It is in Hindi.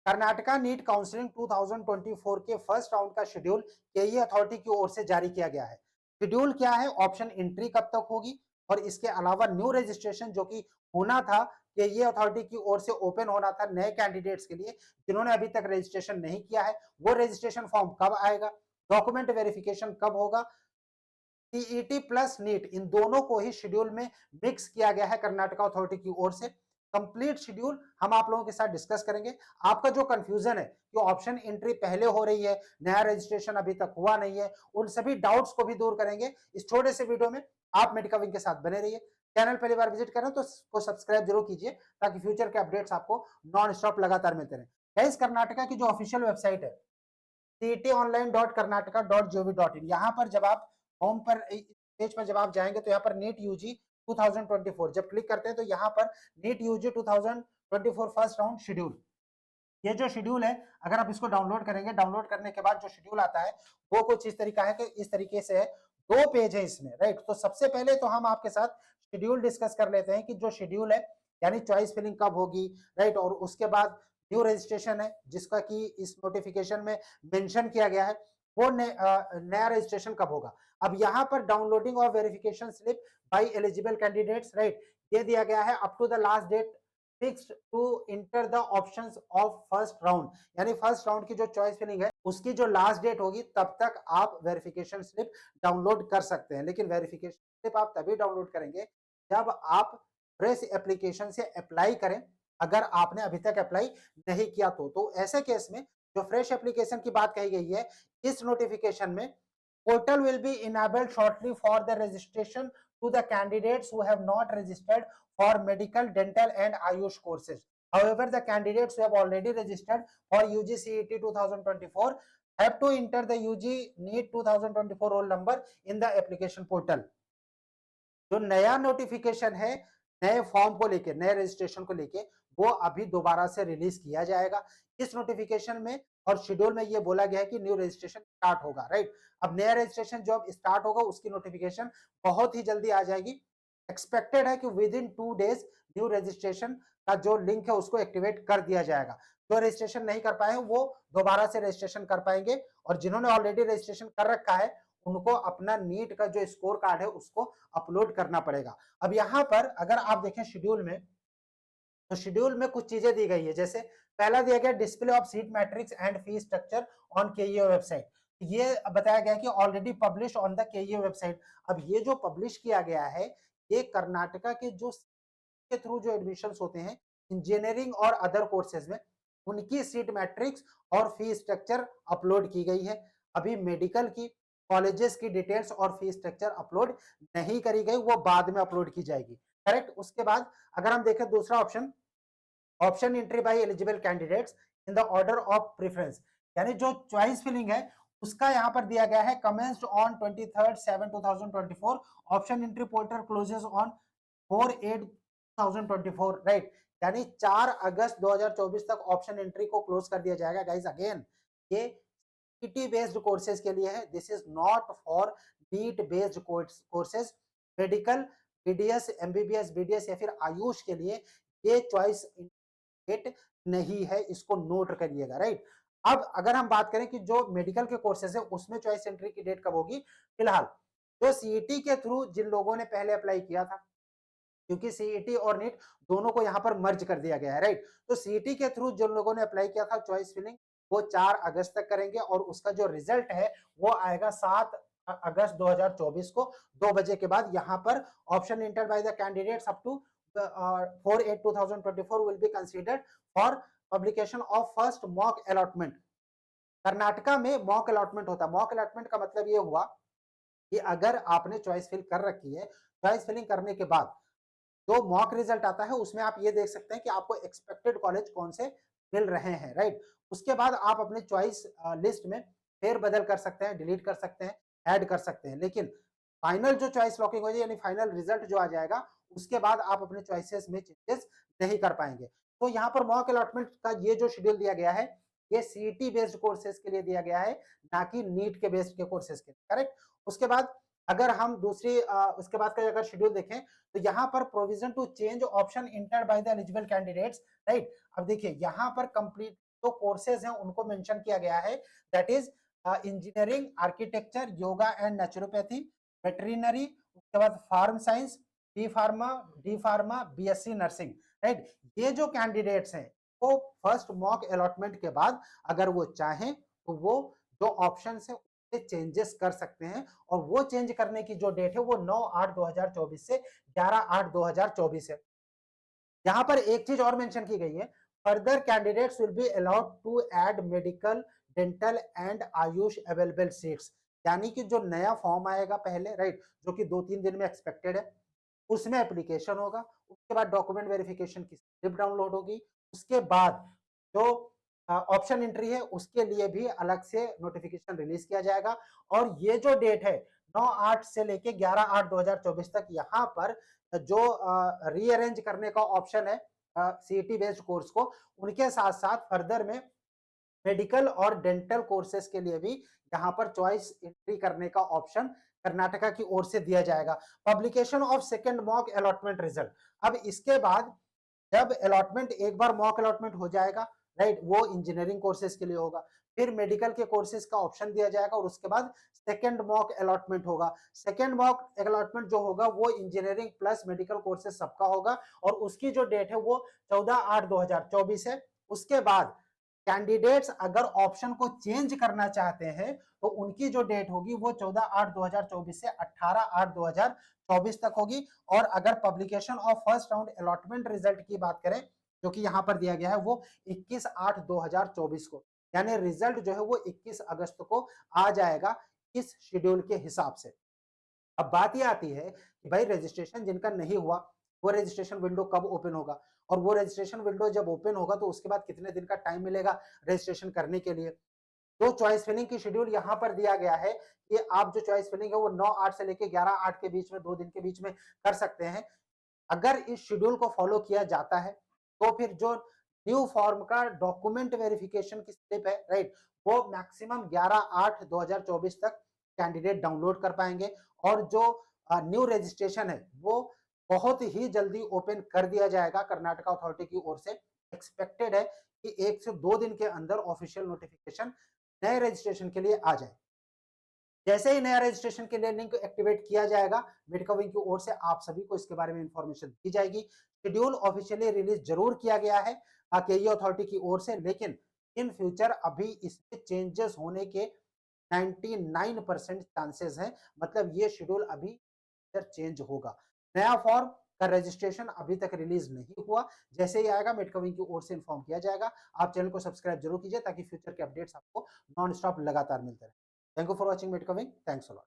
कर्नाटका नीट काउंसलिंग 2024 के फर्स्ट राउंड का शेड्यूल केई अथॉरिटी की ओर से जारी किया गया है। शेड्यूल क्या है, ऑप्शन एंट्री कब तक होगी और इसके अलावा न्यू रजिस्ट्रेशन जो कि होना था, केई अथॉरिटी की ओर से ओपन होना था नए कैंडिडेट्स के लिए जिन्होंने अभी तक रजिस्ट्रेशन नहीं किया है, वो रजिस्ट्रेशन फॉर्म कब आएगा, डॉक्यूमेंट वेरिफिकेशन कब होगा, सीईटी प्लस नीट इन दोनों को ही शेड्यूल में मिक्स किया गया है कर्नाटका अथॉरिटी की ओर से। कंप्लीट शेड्यूल हम आप लोगों के साथ डिस्कस करेंगे। आपका जो कंफ्यूजन है कि ऑप्शन एंट्री पहले हो रही है, नया रजिस्ट्रेशन अभी तक हुआ नहीं है, उन सभी डाउट्स को भी दूर करेंगे इस छोटे से वीडियो में। आप मेडिका विंग के साथ बने रहिए। चैनल पहली बार विजिट करें तो इसको सब्सक्राइब जरूर कीजिए ताकि फ्यूचर के अपडेट्स आपको नॉन स्टॉप लगातार मिलते रहे। गाइस, कर्नाटका की जो ऑफिशियल वेबसाइट है ctonline.karnataka.gov.in, यहाँ पर जब आप होम पर पेज पर जब आप जाएंगे तो यहाँ पर नीट यूजी 2024 जब क्लिक करते हैं तो यहाँ पर NEET UG 2024 first round schedule, ये जो शेड्यूल है अगर आप इसको डाउनलोड करेंगे, डाउनलोड करने के बाद जो शेड्यूल आता है वो कुछ इस तरीका है कि इस तरीके से है। 2 पेज है इसमें, राइट। तो सबसे पहले तो हम आपके साथ शेड्यूल डिस्कस कर लेते हैं कि जो शेड्यूल है यानी चॉइस फिलिंग कब होगी, राइट। और उसके बाद न्यू रजिस्ट्रेशन है जिसका कि इस नोटिफिकेशन में मेंशन किया गया है, वो नया रजिस्ट्रेशन कब होगा। अब यहाँ पर डाउनलोडिंग और verification slip by eligible candidates, right, ये दिया गया है up to the last date fixed to enter the options of first round, यानी फर्स्ट राउंड की जो चॉइस फिलिंग है उसकी जो लास्ट डेट होगी तब तक आप वेरिफिकेशन स्लिप डाउनलोड कर सकते हैं। लेकिन वेरिफिकेशन स्लिप आप तभी डाउनलोड करेंगे जब आप फ्रेश एप्लीकेशन से अप्लाई करें। अगर आपने अभी तक अप्लाई नहीं किया तो ऐसे केस में जो फ्रेश एप्लीकेशन की बात कही गई है इस नोटिफिकेशन में, portal will be enabled shortly for the registration to the candidates who have not registered for medical, dental and Ayush courses. However, the candidates who have already registered for UG CET 2024 have to enter the UG NEET 2024 roll number in the application portal. जो नया नोटिफिकेशन है नए फॉर्म को लेके, नए रजिस्ट्रेशन को लेके, वो अभी दोबारा से रिलीज किया जाएगा। इस नोटिफिकेशन में और शेड्यूल में ये बोला गया है कि न्यू रजिस्ट्रेशन स्टार्ट होगा, राइट। अब नया रजिस्ट्रेशन जब स्टार्ट होगा उसकी नोटिफिकेशन बहुत ही जल्दी आ जाएगी। एक्सपेक्टेड है कि with in 2 days new registration का जो लिंक है उसको एक्टिवेट कर दिया जाएगा। जो रजिस्ट्रेशन नहीं कर पाए वो दोबारा से रजिस्ट्रेशन कर पाएंगे और जिन्होंने ऑलरेडी रजिस्ट्रेशन कर रखा है उनको अपना नीट का जो स्कोर कार्ड है उसको अपलोड करना पड़ेगा। अब यहाँ पर अगर आप देखें शेड्यूल में, तो शेड्यूल में कुछ चीजें दी गई है। जैसे पहला दिया गया display of seat matrix and fee structure on KEO website, ये बताया गया कि already publish on the KEO website. अब ये जो पब्लिश किया गया है ये कर्नाटका के जो के थ्रू जो एडमिशंस होते हैं इंजीनियरिंग और अदर कोर्सेज में उनकी सीट मैट्रिक्स और फी स्ट्रक्चर अपलोड की गई है। अभी मेडिकल की कॉलेजेस की डिटेल्स और फी स्ट्रक्चर अपलोड नहीं करी गई, वो बाद में अपलोड की जाएगी, करेक्ट। उसके बाद अगर हम देखें दूसरा option, option entry by eligible candidates in the order of preference, यानी जो चॉइस फिलिंग है उसका यहाँ पर दिया गया है commenced on 23/7/2024, option entry portal closes on 4/8/2024, right. यानी 4 अगस्त 2024 तक ऑप्शन एंट्री को क्लोज कर दिया जाएगा। गाइस अगेन ये सीटी बेस्ड कोर्सेज के लिए है, this is not for NEET based courses. Medical, BDS, MBBS, BDS या फिर आयुष के लिए ये चॉइस डेट नहीं है, इसको नोट करिएगा, राइट। अब अगर हम बात करें कि जो मेडिकल के कोर्सेज है उसमें चॉइस एंट्री की डेट कब होगी, फिलहाल जो सीईटी के थ्रू जिन लोगों ने पहले अप्लाई किया था, क्योंकि सीईटी और नीट दोनों को यहाँ पर मर्ज कर दिया गया है, राइट। तो सीईटी के थ्रू जिन लोगों ने अप्लाई किया था चॉइस फिलिंग वो 4 अगस्त तक करेंगे और उसका जो रिजल्ट है वो आएगा 7 अगस्त 2024 को 2 बजे के बाद। यहाँ पर option enter by the candidates up to 4/8/2024 will be considered for publication of first mock allotment. Karnataka में मॉक अलॉटमेंट होता है। मॉक अलॉटमेंट का मतलब ये हुआ कि अगर आपने चॉइस फिल कर रखी है, चॉइस फिलिंग करने के बाद जो मॉक रिजल्ट आता है उसमें आप ये देख सकते हैं कि आपको एक्सपेक्टेड कॉलेज कौन से मिल रहे हैं, राइट। उसके बाद आप अपने चॉइस लिस्ट में फेर बदल कर सकते हैं, डिलीट कर सकते हैं, ऐड कर सकते हैं। लेकिन फाइनल जो चॉइस लॉकिंग हो जाए यानी फाइनल रिजल्ट जो आ जाएगा उसके बाद आप अपने चॉइसेस में चेंजेस नहीं कर पाएंगे। तो यहाँ पर मॉक अलॉटमेंट का ये जो शेड्यूल दिया गया है ये सीईटी बेस्ड कोर्सेज के लिए दिया गया है, ना कि नीट के बेस्ड के कोर्सेज के, करेक्ट। उसके बाद अगर हम दूसरी उसके बाद का अगर शेड्यूल देखें तो यहाँ पर provision to change option enter by the eligible candidates, right. अब देखिए यहाँ पर कंप्लीट जो कोर्सेज हैं उनको मेंशन किया गया है, that is engineering, architecture, yoga and naturopathy, veterinary, उसके बाद farm science, B pharma, D pharma, BSc nursing, right. ये जो कैंडिडेट्स हैं वो फर्स्ट मॉक अलॉटमेंट के बाद अगर वो चाहें तो वो जो ऑप्शन है चेंजेस कर सकते हैं, और वो चेंज करने की जो डेट है वो 9/8/2024 से 11/8/2024 है। यहां पर एक चीज और मेंशन की गई है, further candidates will be allowed to add medical, dental and AYUSH available seats. यानी कि जो नया फॉर्म आएगा पहले, राइट, जो कि 2-3 दिन में एक्सपेक्टेड है, उसमें एप्लीकेशन होगा, उसके बाद डॉक्यूमेंट वेरिफिकेशन की स्लिप डाउनलोड होगी, उसके बाद जो ऑप्शन एंट्री है उसके लिए भी अलग से नोटिफिकेशन रिलीज किया जाएगा। और ये जो डेट है 9/8 से लेके 11/8/2024 तक, यहाँ पर जो रीअरेंज करने का ऑप्शन है सीईटी बेस्ड कोर्स को, उनके साथ साथ फर्दर में मेडिकल और डेंटल कोर्सेज के लिए भी यहाँ पर चॉइस एंट्री करने का ऑप्शन कर्नाटका की ओर से दिया जाएगा। Publication of second mock allotment result, अब इसके बाद जब अलॉटमेंट, एक बार मॉक अलॉटमेंट हो जाएगा, राइट, वो इंजीनियरिंग कोर्सेज के लिए होगा, फिर मेडिकल के कोर्सेज का ऑप्शन दिया जाएगा, और उसके बाद सेकंड मॉक अलॉटमेंट होगा। सेकंड मॉक अलॉटमेंट जो होगा वो इंजीनियरिंग प्लस मेडिकल कोर्सेज सबका होगा, और उसकी जो डेट है वो 14/8/2024 है। उसके बाद कैंडिडेट्स अगर ऑप्शन को चेंज करना चाहते हैं तो उनकी जो डेट होगी वो 14/8/2024 से 18/8/2024 तक होगी। और अगर publication of first round allotment result की बात करें, जो कि यहां पर दिया गया है, वो 21/8/2024 को, यानी रिजल्ट जो है वो 21 अगस्त को आ जाएगा इस शेड्यूल के हिसाब से। अब बात ये आती है कि भाई रजिस्ट्रेशन जिनका नहीं हुआ, वो रजिस्ट्रेशन विंडो कब ओपन होगा, और वो रजिस्ट्रेशन विंडो जब ओपन होगा तो उसके बाद कितने दिन का टाइम मिलेगा रजिस्ट्रेशन करने के लिए। तो चॉइस फिलिंग की शेड्यूल यहाँ पर दिया गया है कि आप जो चॉइस फिलिंग है वो 9/8 से लेके 11/8 के बीच में, 2 दिन के बीच में कर सकते हैं। अगर इस शेड्यूल को फॉलो किया जाता है तो फिर जो न्यू फॉर्म का डॉक्यूमेंट वेरिफिकेशन की स्लिप है, राइट, वो मैक्सिमम 11/8/2024 तक कैंडिडेट डाउनलोड कर पाएंगे। और जो न्यू रजिस्ट्रेशन है वो बहुत ही जल्दी ओपन कर दिया जाएगा कर्नाटक अथॉरिटी की ओर से। एक्सपेक्टेड है कि 1 से 2 दिन के अंदर ऑफिशियल नोटिफिकेशन नए रजिस्ट्रेशन के लिए आ जाए। जैसे ही नया रजिस्ट्रेशन के लिए लिंक एक्टिवेट किया जाएगा, मेडिका विंग की ओर से आप सभी को इसके बारे में इंफॉर्मेशन दी जाएगी। शेड्यूल ऑफिशियली रिलीज जरूर किया गया है केई अथॉरिटी की ओर से, लेकिन इन फ्यूचर अभी इसमें चेंजेस होने के 99% चांसेस हैं। मतलब ये शेड्यूल अभी चेंज होगा। नया फॉर्म का रजिस्ट्रेशन अभी तक रिलीज नहीं हुआ, जैसे ही आएगा मेडिका विंग की ओर से इन्फॉर्म किया जाएगा। आप चैनल को सब्सक्राइब जरूर कीजिए ताकि फ्यूचर के अपडेट्स आपको नॉन स्टॉप लगातार मिलते रहे। Thank you for watching Medcoving. Thanks a lot.